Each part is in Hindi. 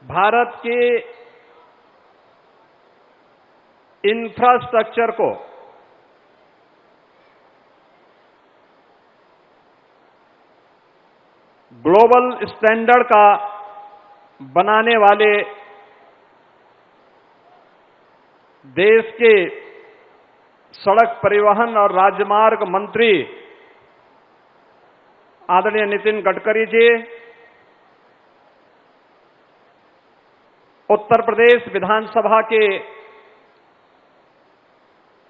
भारत के इंफ्रास्ट्रक्चर को ग्लोबल स्टैंडर्ड का बनाने वाले देश के सड़क परिवहन और राजमार्ग मंत्री आदरणीय नितिन गडकरी जी, उत्तर प्रदेश विधानसभा के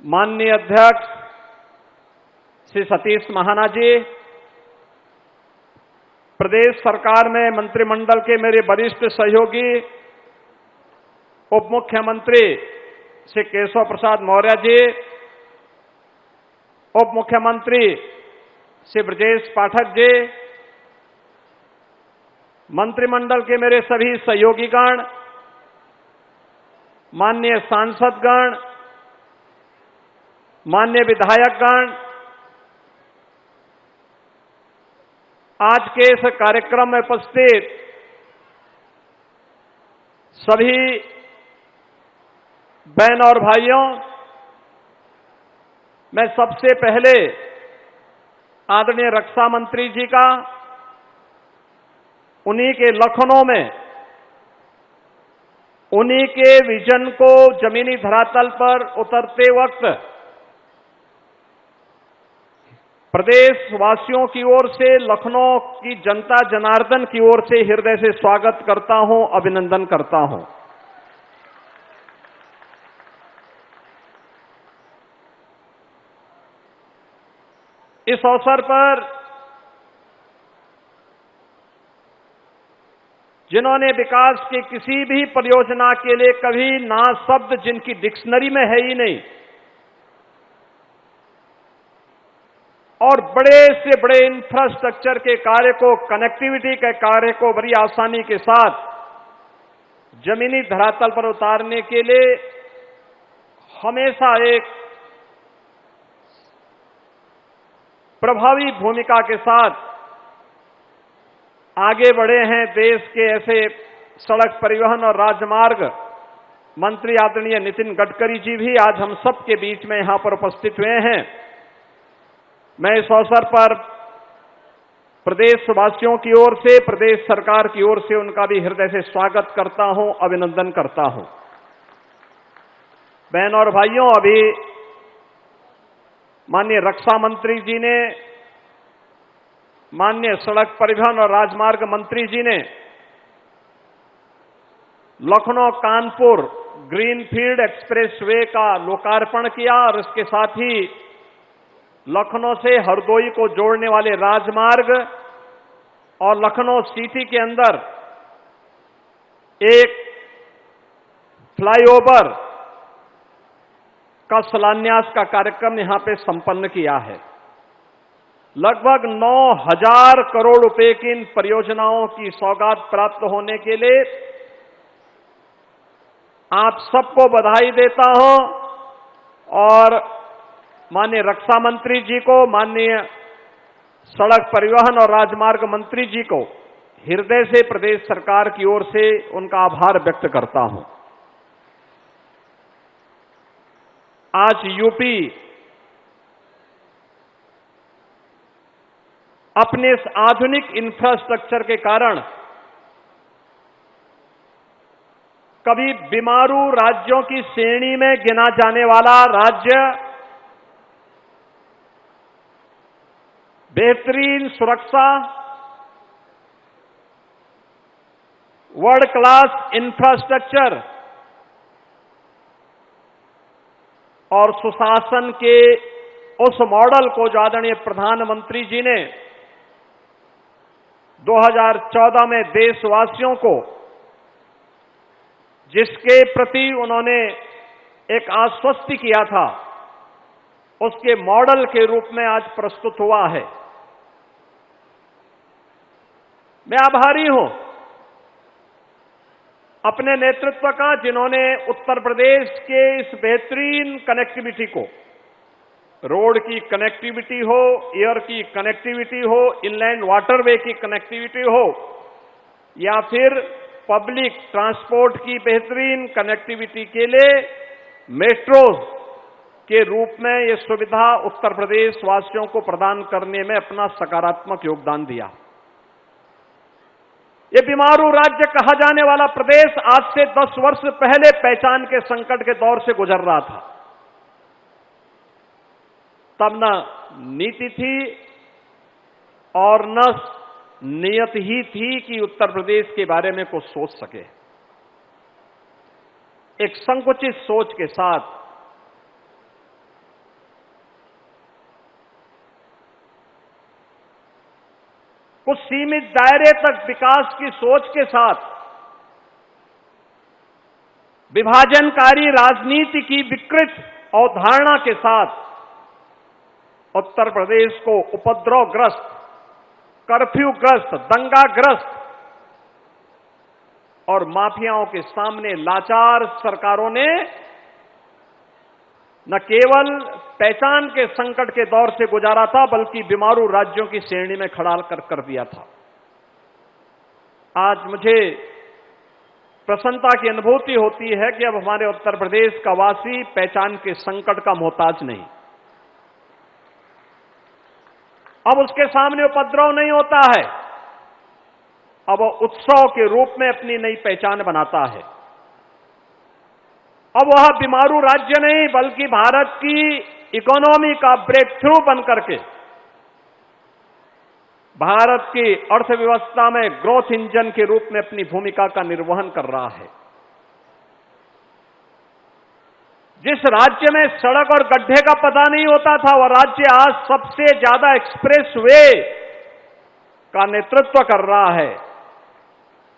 माननीय अध्यक्ष श्री सतीश महाना जी, प्रदेश सरकार में मंत्रिमंडल के मेरे वरिष्ठ सहयोगी उप मुख्यमंत्री श्री केशव प्रसाद मौर्य जी, उप मुख्यमंत्री श्री ब्रजेश पाठक जी, मंत्रिमंडल के मेरे सभी सहयोगीगण, माननीय सांसदगण, माननीय विधायकगण, आज के इस कार्यक्रम में उपस्थित सभी बहन और भाइयों, मैं सबसे पहले आदरणीय रक्षा मंत्री जी का उन्हीं के लखनऊ में उन्हीं के विजन को जमीनी धरातल पर उतरते वक्त प्रदेश वासियों की ओर से, लखनऊ की जनता जनार्दन की ओर से हृदय से स्वागत करता हूं, अभिनंदन करता हूं। इस अवसर पर जिन्होंने विकास की किसी भी परियोजना के लिए कभी ना शब्द जिनकी डिक्शनरी में है ही नहीं और बड़े से बड़े इंफ्रास्ट्रक्चर के कार्य को, कनेक्टिविटी के कार्य को बड़ी आसानी के साथ जमीनी धरातल पर उतारने के लिए हमेशा एक प्रभावी भूमिका के साथ आगे बढ़े हैं देश के ऐसे सड़क परिवहन और राजमार्ग मंत्री आदरणीय नितिन गडकरी जी भी आज हम सबके बीच में यहां पर उपस्थित हुए हैं। मैं इस अवसर पर प्रदेशवासियों की ओर से, प्रदेश सरकार की ओर से उनका भी हृदय से स्वागत करता हूं, अभिनंदन करता हूं। बहन और भाइयों, अभी माननीय रक्षा मंत्री जी ने, माननीय सड़क परिवहन और राजमार्ग मंत्री जी ने लखनऊ कानपुर ग्रीनफील्ड एक्सप्रेसवे का लोकार्पण किया और इसके साथ ही लखनऊ से हरदोई को जोड़ने वाले राजमार्ग और लखनऊ सिटी के अंदर एक फ्लाईओवर का शिलान्यास का कार्यक्रम यहां पे संपन्न किया है। लगभग 9,000 करोड़ रुपए की इन परियोजनाओं की सौगात प्राप्त होने के लिए आप सबको बधाई देता हूं और माननीय रक्षा मंत्री जी को, माननीय सड़क परिवहन और राजमार्ग मंत्री जी को हृदय से प्रदेश सरकार की ओर से उनका आभार व्यक्त करता हूं। आज यूपी अपने इस आधुनिक इंफ्रास्ट्रक्चर के कारण कभी बीमारू राज्यों की श्रेणी में गिना जाने वाला राज्य, बेहतरीन सुरक्षा, वर्ल्ड क्लास इंफ्रास्ट्रक्चर और सुशासन के उस मॉडल को जो आदरणीय प्रधानमंत्री जी ने 2014 में देशवासियों को, जिसके प्रति उन्होंने एक आश्वस्ति किया था, उसके मॉडल के रूप में आज प्रस्तुत हुआ है। मैं आभारी हूं अपने नेतृत्व का, जिन्होंने उत्तर प्रदेश के इस बेहतरीन कनेक्टिविटी को, रोड की कनेक्टिविटी हो, एयर की कनेक्टिविटी हो, इनलैंड वाटरवे की कनेक्टिविटी हो या फिर पब्लिक ट्रांसपोर्ट की बेहतरीन कनेक्टिविटी के लिए मेट्रोज के रूप में ये सुविधा उत्तर प्रदेश वासियों को प्रदान करने में अपना सकारात्मक योगदान दिया। ये बीमारू राज्य कहा जाने वाला प्रदेश आज से 10 वर्ष पहले पहचान के संकट के दौर से गुजर रहा था। तब न नीति थी और न नियत ही थी कि उत्तर प्रदेश के बारे में कुछ सोच सके। एक संकुचित सोच के साथ कुछ सीमित दायरे तक विकास की सोच के साथ विभाजनकारी राजनीति की विकृत अवधारणा के साथ उत्तर प्रदेश को उपद्रवग्रस्त, कर्फ्यूग्रस्त, दंगाग्रस्त और माफियाओं के सामने लाचार सरकारों ने न केवल पहचान के संकट के दौर से गुजारा था, बल्कि बीमारू राज्यों की श्रेणी में खड़ा कर दिया था। आज मुझे प्रसन्नता की अनुभूति होती है कि अब हमारे उत्तर प्रदेश का वासी पहचान के संकट का मोहताज नहीं। अब उसके सामने उपद्रव नहीं होता है, अब वो उत्सव के रूप में अपनी नई पहचान बनाता है। अब वह बीमारू राज्य नहीं, बल्कि भारत की इकोनॉमी का ब्रेक थ्रू बनकर के भारत की अर्थव्यवस्था में ग्रोथ इंजन के रूप में अपनी भूमिका का निर्वहन कर रहा है। जिस राज्य में सड़क और गड्ढे का पता नहीं होता था, वह राज्य आज सबसे ज्यादा एक्सप्रेसवे का नेतृत्व कर रहा है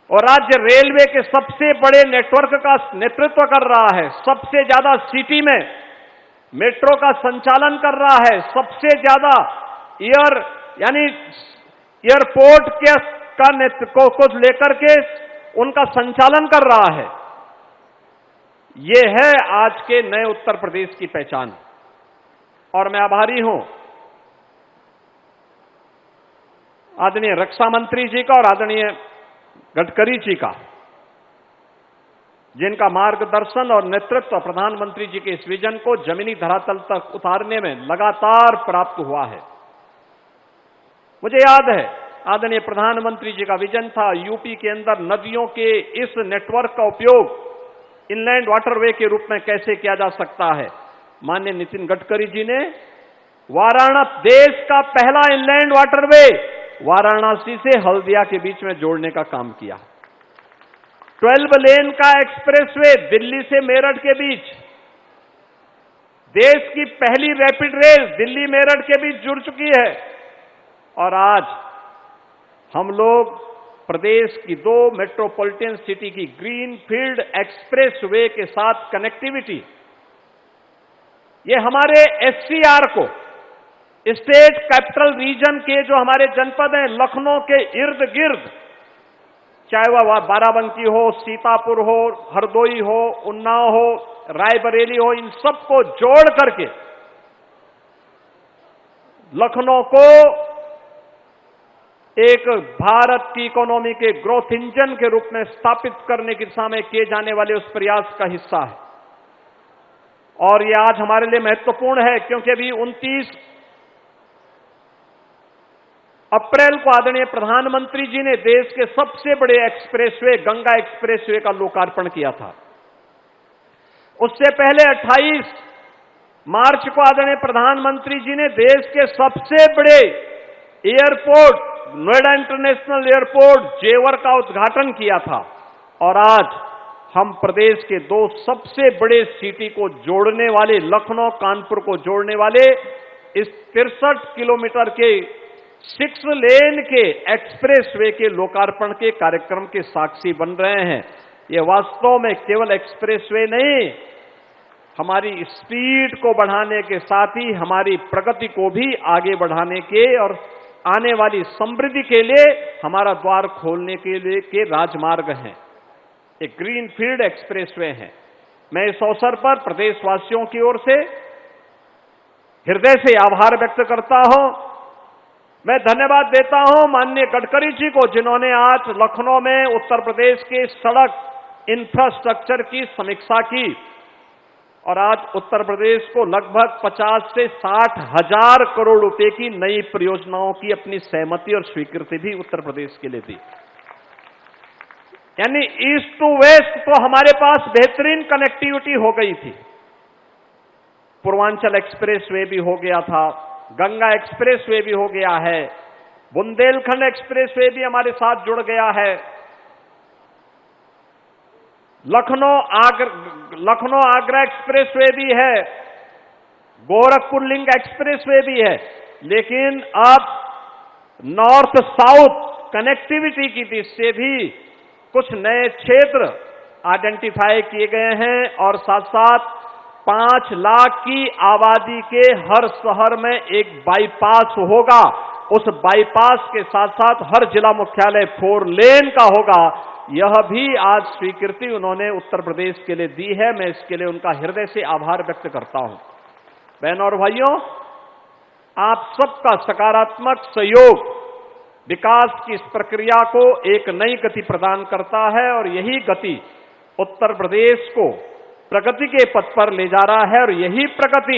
और राज्य रेलवे के सबसे बड़े नेटवर्क का नेतृत्व कर रहा है। सबसे ज्यादा सिटी में मेट्रो का संचालन कर रहा है। सबसे ज्यादा एयरपोर्ट का नेतृत्व को लेकर के उनका संचालन कर रहा है। ये है आज के नए उत्तर प्रदेश की पहचान और मैं आभारी हूं आदरणीय रक्षा मंत्री जी का और आदरणीय गडकरी जी का, जिनका मार्गदर्शन और नेतृत्व प्रधानमंत्री जी के इस विजन को जमीनी धरातल तक उतारने में लगातार प्राप्त हुआ है। मुझे याद है आदरणीय प्रधानमंत्री जी का विजन था यूपी के अंदर नदियों के इस नेटवर्क का उपयोग इनलैंड वाटरवे के रूप में कैसे किया जा सकता है। माननीय नितिन गडकरी जी ने वाराणसी, देश का पहला इनलैंड वाटरवे वाराणसी से हल्दिया के बीच में जोड़ने का काम किया। 12 लेन का एक्सप्रेसवे दिल्ली से मेरठ के बीच, देश की पहली रैपिड रेल दिल्ली मेरठ के बीच जुड़ चुकी है और आज हम लोग प्रदेश की 2 मेट्रोपॉलिटन सिटी की ग्रीनफील्ड एक्सप्रेसवे के साथ कनेक्टिविटी, ये हमारे एससीआर को, स्टेट कैपिटल रीजन के जो हमारे जनपद हैं लखनऊ के इर्द गिर्द, चाहे वह बाराबंकी हो, सीतापुर हो, हरदोई हो, उन्नाव हो, रायबरेली हो, इन सबको जोड़ करके लखनऊ को एक भारत की इकोनॉमी के ग्रोथ इंजन के रूप में स्थापित करने की दिशा में किए जाने वाले उस प्रयास का हिस्सा है। और यह आज हमारे लिए महत्वपूर्ण है क्योंकि अभी 29 अप्रैल को आदरणीय प्रधानमंत्री जी ने देश के सबसे बड़े एक्सप्रेसवे गंगा एक्सप्रेसवे का लोकार्पण किया था। उससे पहले 28 मार्च को आदरणीय प्रधानमंत्री जी ने देश के सबसे बड़े एयरपोर्ट नोएडा इंटरनेशनल एयरपोर्ट जेवर का उद्घाटन किया था। और आज हम प्रदेश के 2 सबसे बड़े सिटी को जोड़ने वाले, लखनऊ कानपुर को जोड़ने वाले इस 63 किलोमीटर के 6 लेन के एक्सप्रेसवे के लोकार्पण के कार्यक्रम के साक्षी बन रहे हैं। यह वास्तव में केवल एक्सप्रेसवे नहीं, हमारी स्पीड को बढ़ाने के साथ ही हमारी प्रगति को भी आगे बढ़ाने के और आने वाली समृद्धि के लिए हमारा द्वार खोलने के लिए के राजमार्ग हैं। एक ग्रीनफील्ड एक्सप्रेसवे है। मैं इस अवसर पर प्रदेशवासियों की ओर से हृदय से आभार व्यक्त करता हूं। मैं धन्यवाद देता हूं माननीय गडकरी जी को, जिन्होंने आज लखनऊ में उत्तर प्रदेश के सड़क इंफ्रास्ट्रक्चर की समीक्षा की और आज उत्तर प्रदेश को लगभग 50 से 60 हजार करोड़ रुपए की नई परियोजनाओं की अपनी सहमति और स्वीकृति भी उत्तर प्रदेश के लिए दी। यानी ईस्ट टू वेस्ट तो हमारे पास बेहतरीन कनेक्टिविटी हो गई थी। पूर्वांचल एक्सप्रेसवे भी हो गया था, गंगा एक्सप्रेसवे भी हो गया है, बुंदेलखंड एक्सप्रेसवे भी हमारे साथ जुड़ गया है, लखनऊ आगरा एक्सप्रेसवे भी है, गोरखपुर लिंक एक्सप्रेसवे भी है। लेकिन अब नॉर्थ साउथ कनेक्टिविटी की दृष्टि से भी कुछ नए क्षेत्र आइडेंटिफाई किए गए हैं और साथ साथ 5 लाख की आबादी के हर शहर में एक बाईपास होगा। उस बाईपास के साथ साथ हर जिला मुख्यालय 4 लेन का होगा। यह भी आज स्वीकृति उन्होंने उत्तर प्रदेश के लिए दी है। मैं इसके लिए उनका हृदय से आभार व्यक्त करता हूं। बहनों और भाइयों, आप सबका सकारात्मक सहयोग विकास की इस प्रक्रिया को एक नई गति प्रदान करता है और यही गति उत्तर प्रदेश को प्रगति के पथ पर ले जा रहा है और यही प्रगति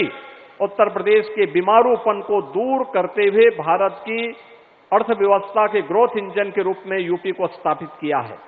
उत्तर प्रदेश के बीमारूपन को दूर करते हुए भारत की अर्थव्यवस्था के ग्रोथ इंजन के रूप में यूपी को स्थापित किया है।